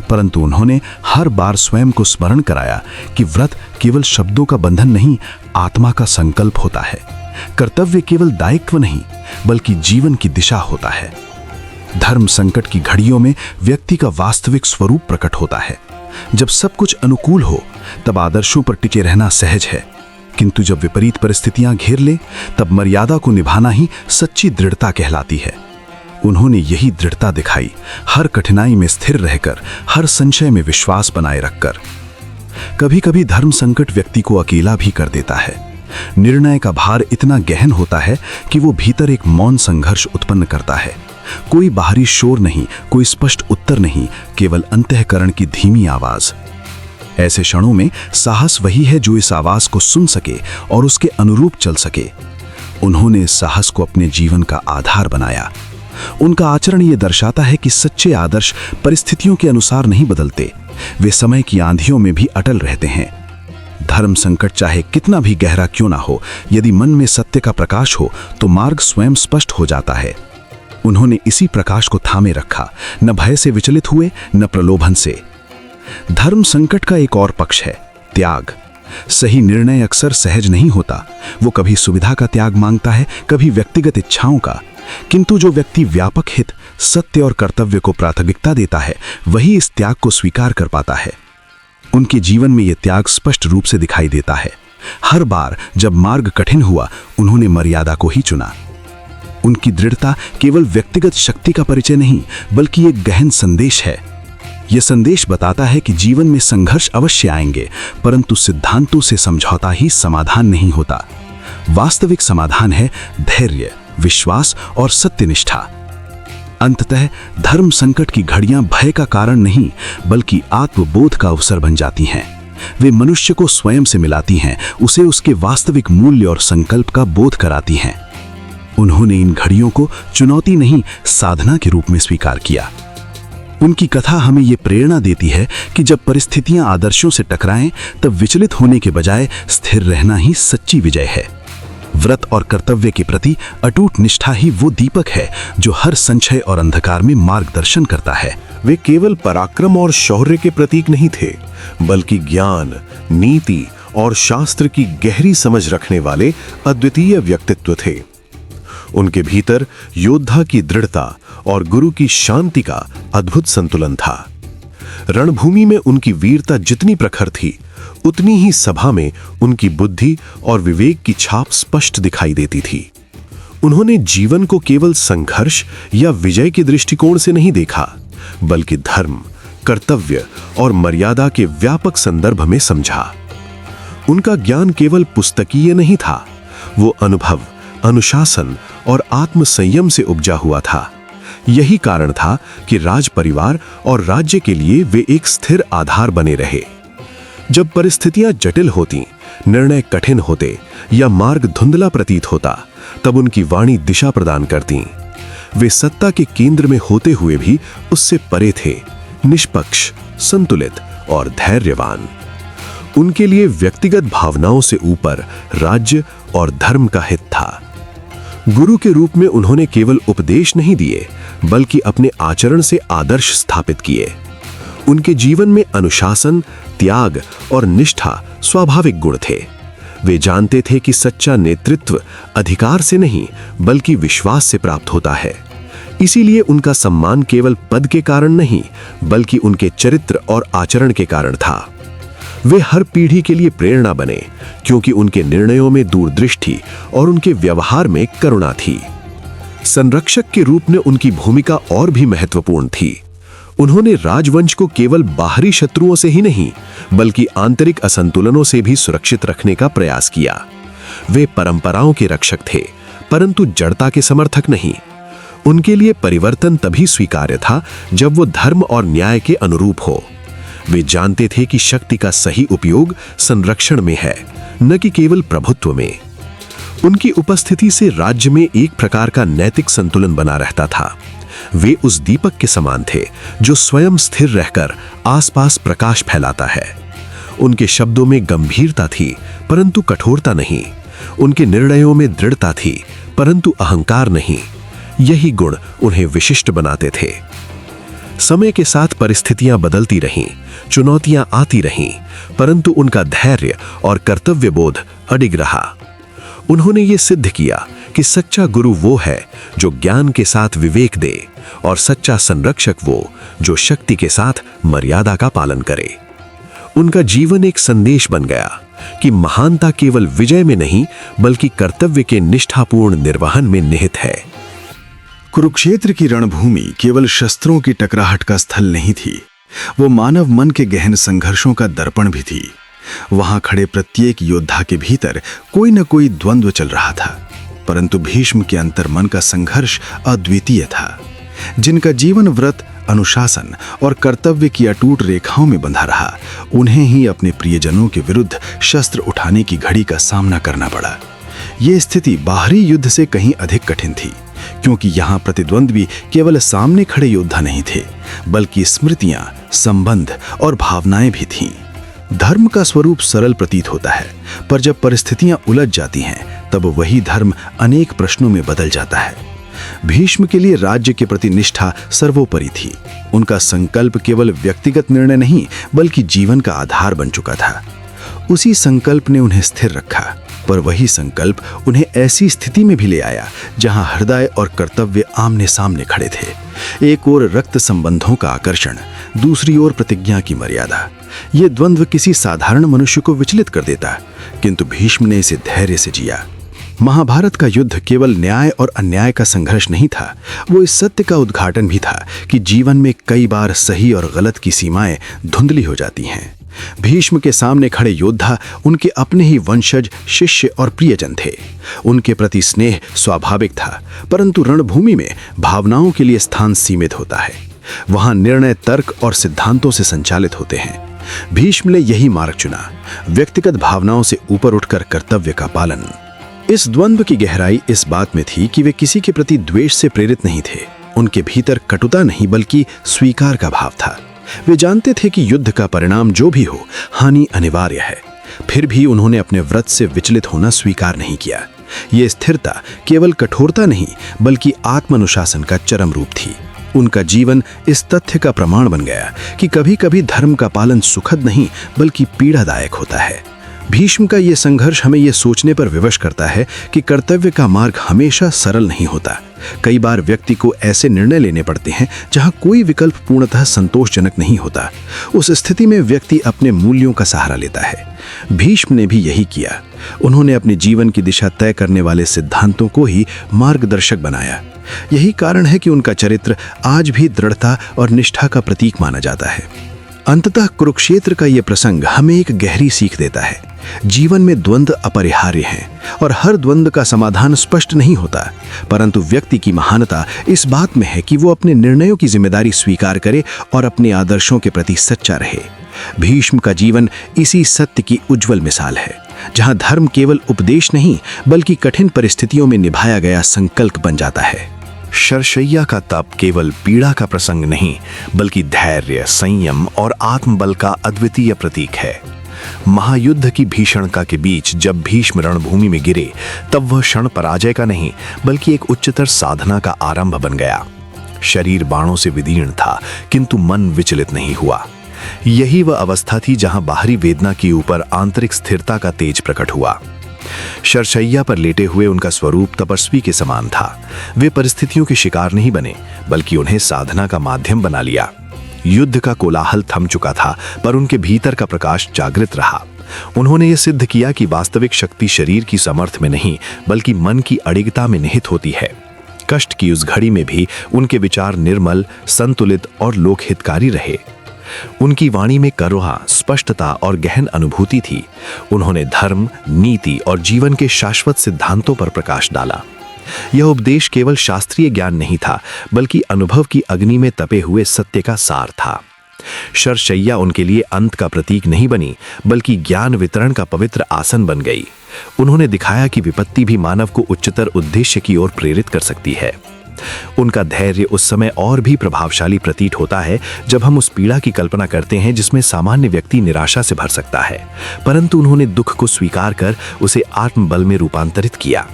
S2: परंतु उन्होंने हर बार स्वयं को स्मरण कराया कि व्रत केवल शब्दों का बंधन नहीं, आत्मा का संकल्प होता है। कर्तव्य केवल दायित्व नहीं, बल्कि जीवन की दिशा होता है। धर्म संकट की घड़ियों में व्यक्ति का वास्तविक स्वरूप प्रकट होता है। जब सब कुछ अनुकूल हो, तब आदर्शों पर टिके रहना सहज है, किंतु जब विपरीत परिस्थितियां घेर ले, तब मर्यादा को निभाना ही सच्ची दृढ़ता कहलाती है। उन्होंने यही दृढ़ता दिखाई, हर कठिनाई में स्थिर रहकर, हर संशय में विश्वास बनाए रखकर। कभी कभी धर्म संकट व्यक्ति को अकेला भी कर देता है। निर्णय का भार इतना गहन होता है कि वो भीतर एक मौन संघर्ष उत्पन्न करता है। कोई बाहरी शोर नहीं, कोई स्पष्ट उत्तर नहीं, केवल अंतःकरण की धीमी आवाज। ऐसे क्षणों में साहस वही है जो इस आवाज को सुन सके और उसके अनुरूप चल सके। उन्होंने इस साहस को अपने जीवन का आधार बनाया। उनका आचरण ये दर्शाता है कि सच्चे आदर्श परिस्थितियों के अनुसार नहीं बदलते, वे समय की आंधियों में भी अटल रहते हैं। धर्म संकट चाहे कितना भी गहरा क्यों ना हो, यदि मन में सत्य का प्रकाश हो तो मार्ग स्वयं स्पष्ट हो जाता है। उन्होंने इसी प्रकाश को थामे रखा, न भय से विचलित हुए न प्रलोभन से। धर्म संकट का एक और पक्ष है त्याग। सही निर्णय अक्सर सहज नहीं होता, वो कभी सुविधा का त्याग मांगता है, कभी व्यक्तिगत इच्छाओं का। किंतु जो व्यक्ति व्यापक हित, सत्य और कर्तव्य को प्राथमिकता देता है, वही इस त्याग को स्वीकार कर पाता है। उनके जीवन में यह त्याग स्पष्ट रूप से दिखाई देता है। हर बार जब मार्ग कठिन हुआ, उन्होंने मर्यादा को ही चुना। उनकी दृढ़ता केवल व्यक्तिगत शक्ति का परिचय नहीं, बल्कि एक गहन संदेश है। यह संदेश बताता है कि जीवन में संघर्ष अवश्य आएंगे, परंतु सिद्धांतों से समझौता ही समाधान नहीं होता। वास्तविक समाधान है धैर्य, विश्वास और सत्यनिष्ठा। अंततः धर्म संकट की घड़ियां भय का कारण नहीं, बल्कि आत्मबोध का अवसर बन जाती हैं। वे मनुष्य को स्वयं से मिलाती हैं, उसे उसके वास्तविक मूल्य और संकल्प का बोध कराती हैं। उन्होंने इन घड़ियों को चुनौती नहीं, साधना के रूप में स्वीकार किया। उनकी कथा हमें ये प्रेरणा देती है कि जब परिस्थितियां आदर्शों से टकराएं, तब विचलित होने के बजाय स्थिर रहना ही सच्ची विजय है। व्रत और कर्तव्य के प्रति अटूट निष्ठा ही वो दीपक है जो हर संशय और अंधकार में मार्गदर्शन करता है।
S1: वे केवल पराक्रम और शौर्य के प्रतीक नहीं थे, बल्कि ज्ञान, नीति और शास्त्र की गहरी समझ रखने वाले अद्वितीय व्यक्तित्व थे। उनके भीतर योद्धा की दृढ़ता और गुरु की शांति का अद्भुत संतुलन था। रणभूमि में उनकी वीरता जितनी प्रखर थी, उतनी ही सभा में उनकी बुद्धि और विवेक की छाप स्पष्ट दिखाई देती थी। उन्होंने जीवन को केवल संघर्ष या विजय के दृष्टिकोण से नहीं देखा, बल्कि धर्म, कर्तव्य और मर्यादा के व्यापक संदर्भ में समझा। उनका ज्ञान केवल पुस्तकीय नहीं था, वो अनुभव, अनुशासन और आत्म संयम से उपजा हुआ था। यही कारण था कि राज परिवार और राज्य के लिए वे एक स्थिर आधार बने रहे। जब परिस्थितियां जटिल होती, निर्णय कठिन होते या मार्ग धुंधला प्रतीत होता, तब उनकी वाणी दिशा प्रदान करती। वे सत्ता के केंद्र में होते हुए भी उससे परे थे, निष्पक्ष, संतुलित और धैर्यवान। उनके लिए व्यक्तिगत भावनाओं से ऊपर राज्य और धर्म का हित था। गुरु के रूप में उन्होंने केवल उपदेश नहीं दिए, बल्कि अपने आचरण से आदर्श स्थापित किए। उनके जीवन में अनुशासन, त्याग और निष्ठा स्वाभाविक गुण थे। वे जानते थे कि सच्चा नेतृत्व अधिकार से नहीं, बल्कि विश्वास से प्राप्त होता है। इसीलिए उनका सम्मान केवल पद के कारण नहीं, बल्कि उनके चरित्र और आचरण के कारण था। वे हर पीढ़ी के लिए प्रेरणा बने, क्योंकि उनके निर्णयों में दूरदृष्टि और उनके व्यवहार में करुणा थी। संरक्षक के रूप में उनकी भूमिका और भी महत्वपूर्ण थी। उन्होंने राजवंश को केवल बाहरी शत्रुओं से ही नहीं, बल्कि आंतरिक असंतुलनों से भी सुरक्षित रखने का प्रयास किया। वे परंपराओं के रक्षक थे, परंतु जड़ता के समर्थक नहीं। उनके लिए परिवर्तन तभी स्वीकार्य था जब वो धर्म और न्याय के अनुरूप हो। वे जानते थे कि शक्ति का सही उपयोग संरक्षण में है, न कि केवल प्रभुत्व में। उनकी उपस्थिति से राज्य में एक प्रकार का नैतिक संतुलन बना रहता था। वे उस दीपक के समान थे जो स्वयं स्थिर रहकर आसपास प्रकाश फैलाता है। उनके शब्दों में गंभीरता थी, परंतु कठोरता नहीं। उनके निर्णयों में दृढ़ता थी, परंतु अहंकार नहीं। यही गुण उन्हें विशिष्ट बनाते थे। समय के साथ परिस्थितियां बदलती रहीं, चुनौतियां आती रहीं, परंतु उनका धैर्य और कर्तव्य बोध अडिग रहा। उन्होंने ये सिद्ध किया कि सच्चा गुरु वो है जो ज्ञान के साथ विवेक दे, और सच्चा संरक्षक वो जो शक्ति के साथ मर्यादा का पालन करे। उनका जीवन एक संदेश बन गया कि महानता केवल विजय में नहीं, बल्कि कर्तव्य के निष्ठापूर्ण निर्वहन में निहित है।
S2: कुरुक्षेत्र की रणभूमि केवल शस्त्रों की टकराहट का स्थल नहीं थी, वो मानव मन के गहन संघर्षों का दर्पण भी थी। वहां खड़े प्रत्येक योद्धा के भीतर कोई न कोई द्वंद्व चल रहा था, परंतु भीष्म के अंतर्मन का संघर्ष अद्वितीय था। जिनका जीवन व्रत, अनुशासन और कर्तव्य की अटूट रेखाओं में बंधा रहा, उन्हें ही अपने प्रियजनों के विरुद्ध शस्त्र उठाने की घड़ी का सामना करना पड़ा। ये स्थिति बाहरी युद्ध से कहीं अधिक कठिन थी,
S1: क्योंकि यहाँ प्रतिद्वंद्वी केवल सामने खड़े योद्धा नहीं थे, बल्कि स्मृतियां, संबंध और भावनाएं भी थीं। धर्म का स्वरूप सरल प्रतीत होता है, पर जब परिस्थितियां उलझ जाती हैं, तब वही धर्म अनेक प्रश्नों में बदल जाता है। भीष्म के लिए राज्य के प्रति निष्ठा सर्वोपरि थी। उनका संकल्प केवल व्यक्तिगत निर्णय नहीं, बल्कि जीवन का आधार बन चुका था। उसी संकल्प ने उन्हें स्थिर रखा, पर वही संकल्प उन्हें ऐसी स्थिति में भी ले आया जहां हृदय और कर्तव्य आमने सामने खड़े थे। एक ओर रक्त संबंधों का आकर्षण, दूसरी ओर प्रतिज्ञा की मर्यादा। ये द्वंद्व किसी साधारण मनुष्य को विचलित कर देता, किंतु भीष्म ने इसे धैर्य से जिया। महाभारत का युद्ध केवल न्याय और अन्याय का संघर्ष नहीं था, वो इस सत्य का उद्घाटन भी था कि जीवन में कई बार सही और गलत की सीमाएं धुंधली हो जाती हैं। भीष्म के सामने खड़े योद्धा उनके अपने ही वंशज, शिष्य और प्रियजन थे। उनके प्रति स्नेह स्वाभाविक था, परंतु रणभूमि में भावनाओं के लिए स्थान सीमित होता है। वहां निर्णय तर्क और सिद्धांतों से संचालित होते हैं। भीष्म ने यही मार्ग चुना, व्यक्तिगत भावनाओं से ऊपर उठकर कर्तव्य का पालन। इस द्वंद्व की गहराई इस बात में थी कि वे किसी के प्रति द्वेष से प्रेरित नहीं थे। उनके भीतर कटुता नहीं, बल्कि स्वीकार का भाव था। वे जानते थे कि युद्ध का परिणाम जो भी हो, हानि अनिवार्य है। फिर भी उन्होंने अपने व्रत से विचलित होना स्वीकार नहीं किया। ये स्थिरता केवल कठोरता नहीं, बल्कि आत्मानुशासन का चरम रूप थी। उनका जीवन इस तथ्य का प्रमाण बन गया कि कभी-कभी धर्म का पालन सुखद नहीं, बल्कि पीड़ादायक होता है। भीष्म का ये संघर्ष हमें ये सोचने पर विवश करता है कि कर्तव्य का मार्ग हमेशा सरल नहीं होता। कई बार व्यक्ति को ऐसे निर्णय लेने पड़ते हैं जहां कोई विकल्प पूर्णतः संतोषजनक नहीं होता। उस स्थिति में व्यक्ति अपने मूल्यों का सहारा लेता है। भीष्म ने भी यही किया। उन्होंने अपने जीवन की दिशा तय करने वाले सिद्धांतों को ही मार्गदर्शक बनाया। यही कारण है कि उनका चरित्र आज भी दृढ़ता और निष्ठा का प्रतीक माना जाता है। अंततः कुरुक्षेत्र का यह प्रसंग हमें एक गहरी सीख देता है। जीवन में द्वंद्व अपरिहार्य हैं और हर द्वंद्व का समाधान स्पष्ट नहीं होता, परंतु व्यक्ति की महानता इस बात में है कि वो अपने निर्णयों की जिम्मेदारी स्वीकार करे और अपने आदर्शों के प्रति सच्चा रहे। भीष्म का जीवन इसी सत्य की उज्जवल मिसाल है, जहां धर्म केवल उपदेश नहीं, बल्कि कठिन परिस्थितियों में निभाया गया संकल्प बन जाता है।
S2: शरशैया का तप केवल पीड़ा का प्रसंग नहीं, बल्कि धैर्य, संयम और आत्मबल का अद्वितीय प्रतीक है। महायुद्ध की भीषणता के बीच जब भीष्म रणभूमि में गिरे, तब वह क्षण पराजय का नहीं, बल्कि एक उच्चतर साधना का आरंभ बन गया। शरीर बाणों से विदीर्ण था, किंतु मन विचलित नहीं हुआ। यही वह अवस्था थी जहां बाहरी वेदना के ऊपर आंतरिक स्थिरता का तेज प्रकट हुआ। शरशैया पर लेटे हुए उनका स्वरूप तपस्वी के समान था। वे परिस्थितियों के शिकार नहीं बने, बल्कि उन्हें साधना का माध्यम बना लिया। युद्ध का कोलाहल थम चुका था, पर उनके भीतर का प्रकाश जागृत रहा। उन्होंने यह सिद्ध किया कि वास्तविक शक्ति शरीर की समर्थ में नहीं, बल्कि मन की अडिगता में निहित होती है। कष्ट की उस घड़ी में भी उनके विचार निर्मल, संतुलित और लोकहितकारी रहे। उनकी वाणी में करुणा, स्पष्टता और गहन अनुभूति थी। उन्होंने धर्म, नीति और जीवन के शाश्वत सिद्धांतों पर प्रकाश डाला। यह उपदेश केवल शास्त्रीय ज्ञान नहीं था, बल्कि अनुभव की अग्नि में तपे हुए सत्य का सार था। शरशैया उनके लिए अंत का प्रतीक नहीं बनी, बल्कि ज्ञान वितरण का पवित्र आसन बन गई। उन्होंने दिखाया कि विपत्ति भी मानव को उच्चतर उद्देश्य की ओर प्रेरित कर सकती है। उनका धैर्य उस समय और भी प्रभावशाली प्रतीत होता है जब हम उस पीड़ा की कल्पना करते हैं जिसमें सामान्य व्यक्ति निराशा से भर सकता है, परंतु उन्होंने दुख को स्वीकार कर उसे आत्मबल में रूपांतरित किया।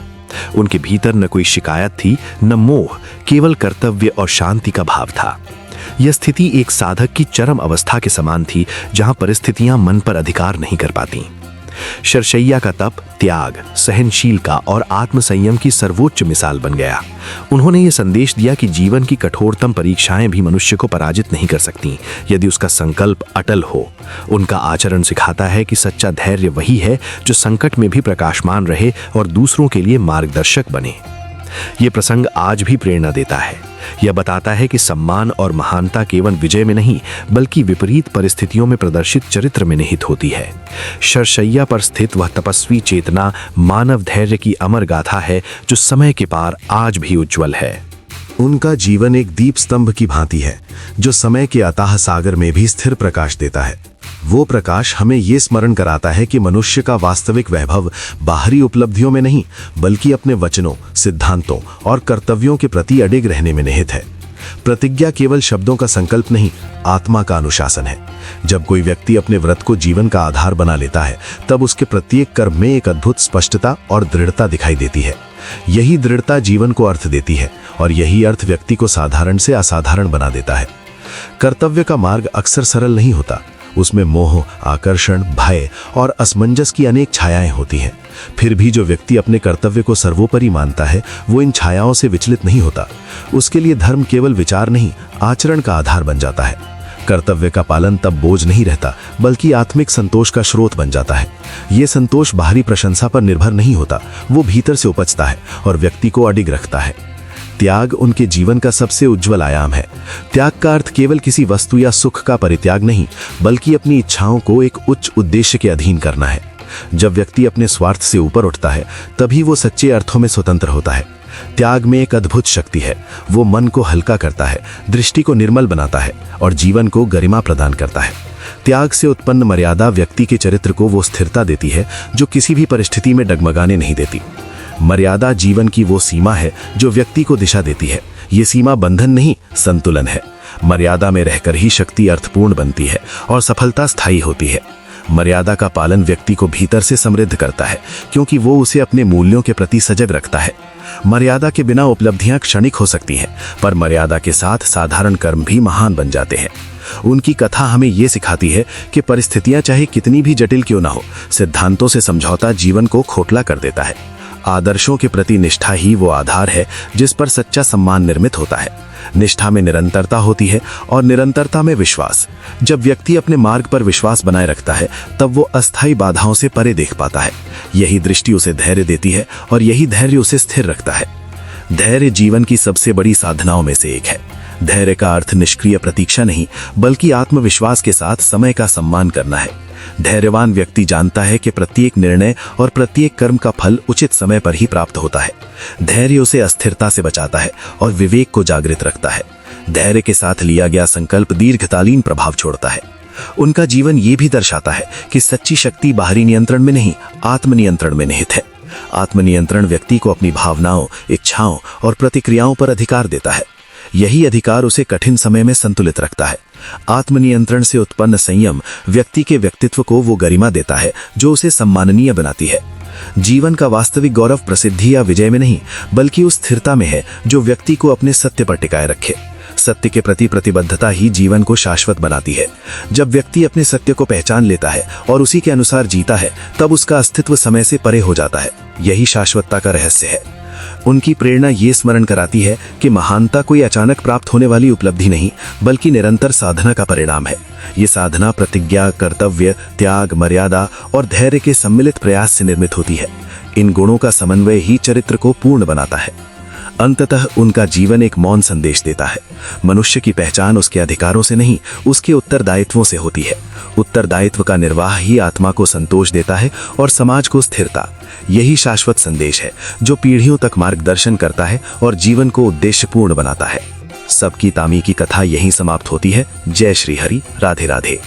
S2: उनके भीतर न कोई शिकायत थी, न मोह, केवल कर्तव्य और शांति का भाव था। यह स्थिति एक साधक की चरम अवस्था के समान थी, जहां परिस्थितियां मन पर अधिकार नहीं कर पाती। शरशैया का तप त्याग, सहनशीलता और आत्मसंयम की सर्वोच्च मिसाल बन गया। उन्होंने ये संदेश दिया कि जीवन की कठोरतम परीक्षाएं भी मनुष्य को पराजित नहीं कर सकती, यदि उसका संकल्प अटल हो। उनका आचरण सिखाता है कि सच्चा धैर्य वही है जो संकट में भी प्रकाशमान रहे और दूसरों के लिए मार्गदर्शक बने। ये प्रसंग आज भी प्रेरणा देता है। यह बताता है कि सम्मान और महानता केवल विजय में नहीं, बल्कि विपरीत परिस्थितियों में प्रदर्शित चरित्र में निहित होती है। शरशैया पर स्थित वह तपस्वी चेतना मानव धैर्य की अमर गाथा है, जो समय के पार आज भी उज्जवल है।
S1: उनका जीवन एक दीप स्तंभ की भांति है, जो समय के अथाह सागर में भी स्थिर प्रकाश देता है। वो प्रकाश हमें ये स्मरण कराता है कि मनुष्य का वास्तविक वैभव बाहरी उपलब्धियों में नहीं, बल्कि अपने वचनों, सिद्धांतों और कर्तव्यों के प्रति अडिग रहने में निहित है। प्रतिज्ञा केवल शब्दों का संकल्प नहीं, आत्मा का अनुशासन है। जब कोई व्यक्ति अपने व्रत को जीवन का आधार बना लेता है, तब उसके प्रत्येक कर्म में एक अद्भुत स्पष्टता और दृढ़ता दिखाई देती है। यही दृढ़ता जीवन को अर्थ देती है और यही अर्थ व्यक्ति को साधारण से असाधारण बना देता है। कर्तव्य का मार्ग अक्सर सरल नहीं होता। उसमें मोह, आकर्षण, भय और असमंजस की अनेक छायाएं होती हैं। फिर भी जो व्यक्ति अपने कर्तव्य को सर्वोपरि मानता है, वो इन छायाओं से विचलित नहीं होता। उसके लिए धर्म केवल विचार नहीं, आचरण का आधार बन जाता है। कर्तव्य का पालन तब बोझ नहीं रहता, बल्कि आत्मिक संतोष का स्रोत बन जाता है। ये संतोष बाहरी प्रशंसा पर निर्भर नहीं होता, वो भीतर से उपजता है और व्यक्ति को अडिग रखता है। त्याग उनके जीवन का सबसे उज्जवल आयाम है। त्याग का अर्थ केवल किसी वस्तु या सुख का परित्याग नहीं, बल्कि अपनी इच्छाओं को एक उच्च उद्देश्य के अधीन करना है। जब व्यक्ति अपने स्वार्थ से ऊपर उठता है, तभी वो सच्चे अर्थों में स्वतंत्र होता है। त्याग में एक अद्भुत शक्ति है। वो मन को हल्का करता है, दृष्टि को निर्मल बनाता है और जीवन को गरिमा प्रदान करता है। त्याग से उत्पन्न मर्यादा व्यक्ति के चरित्र को वो स्थिरता देती है जो किसी भी परिस्थिति में डगमगाने नहीं देती। मर्यादा जीवन की वो सीमा है जो व्यक्ति को दिशा देती है। ये सीमा बंधन नहीं, संतुलन है। मर्यादा में रहकर ही शक्ति अर्थपूर्ण बनती है और सफलता स्थायी होती है। मर्यादा का पालन व्यक्ति को भीतर से समृद्ध करता है, क्योंकि वो उसे अपने मूल्यों के प्रति सजग रखता है। मर्यादा के बिना उपलब्धियां क्षणिक हो सकती हैं, पर मर्यादा के साथ साधारण कर्म भी महान बन जाते हैं। उनकी कथा हमें ये सिखाती है कि परिस्थितियां चाहे कितनी भी जटिल क्यों ना हो, सिद्धांतों से समझौता जीवन को खोखला कर देता है। आदर्शों के प्रति निष्ठा ही वो आधार है जिस पर सच्चा सम्मान निर्मित होता है। निष्ठा में निरंतरता होती है और निरंतरता में विश्वास। जब व्यक्ति अपने मार्ग पर विश्वास बनाए रखता है, तब वो अस्थायी बाधाओं से परे देख पाता है। यही दृष्टि उसे धैर्य देती है और यही धैर्य उसे स्थिर रखता है। धैर्य जीवन की सबसे बड़ी साधनाओं में से एक है। धैर्य का अर्थ निष्क्रिय प्रतीक्षा नहीं, बल्कि आत्मविश्वास के साथ समय का सम्मान करना है। धैर्यवान व्यक्ति जानता है कि प्रत्येक निर्णय और प्रत्येक कर्म का फल उचित समय पर ही प्राप्त होता है। धैर्य उसे अस्थिरता से बचाता है और विवेक को जागृत रखता है। धैर्य के साथ लिया गया संकल्प दीर्घकालीन प्रभाव छोड़ता है। उनका जीवन ये भी दर्शाता है कि सच्ची शक्ति बाहरी नियंत्रण में नहीं, आत्मनियंत्रण में निहित है। आत्मनियंत्रण व्यक्ति को अपनी भावनाओं, इच्छाओं और प्रतिक्रियाओं पर अधिकार देता है। यही अधिकार उसे कठिन समय में संतुलित रखता है। आत्मनियंत्रण से उत्पन्न संयम व्यक्ति के व्यक्तित्व को वो गरिमा देता है जो उसे सम्माननीय बनाती है। जीवन का वास्तविक गौरव प्रसिद्धि या विजय में नहीं, बल्कि उस स्थिरता में है जो व्यक्ति को अपने सत्य पर टिकाए रखे। सत्य के प्रति प्रतिबद्धता ही जीवन को शाश्वत बनाती है। जब व्यक्ति अपने सत्य को पहचान लेता है और उसी के अनुसार जीता है, तब उसका अस्तित्व समय से परे हो जाता है। यही शाश्वतता का रहस्य है। उनकी प्रेरणा ये स्मरण कराती है कि महानता कोई अचानक प्राप्त होने वाली उपलब्धि नहीं, बल्कि निरंतर साधना का परिणाम है। ये साधना प्रतिज्ञा, कर्तव्य, त्याग, मर्यादा और धैर्य के सम्मिलित प्रयास से निर्मित होती है। इन गुणों का समन्वय ही चरित्र को पूर्ण बनाता है। अंततः उनका जीवन एक मौन संदेश देता है। मनुष्य की पहचान उसके अधिकारों से नहीं, उसके उत्तरदायित्वों से होती है। उत्तरदायित्व का निर्वाह ही आत्मा को संतोष देता है और समाज को स्थिरता। यही शाश्वत संदेश है जो पीढ़ियों तक मार्गदर्शन करता है और जीवन को उद्देश्यपूर्ण बनाता है। सबकी तामी की कथा यहीं समाप्त होती है। जय श्री हरि। राधे राधे।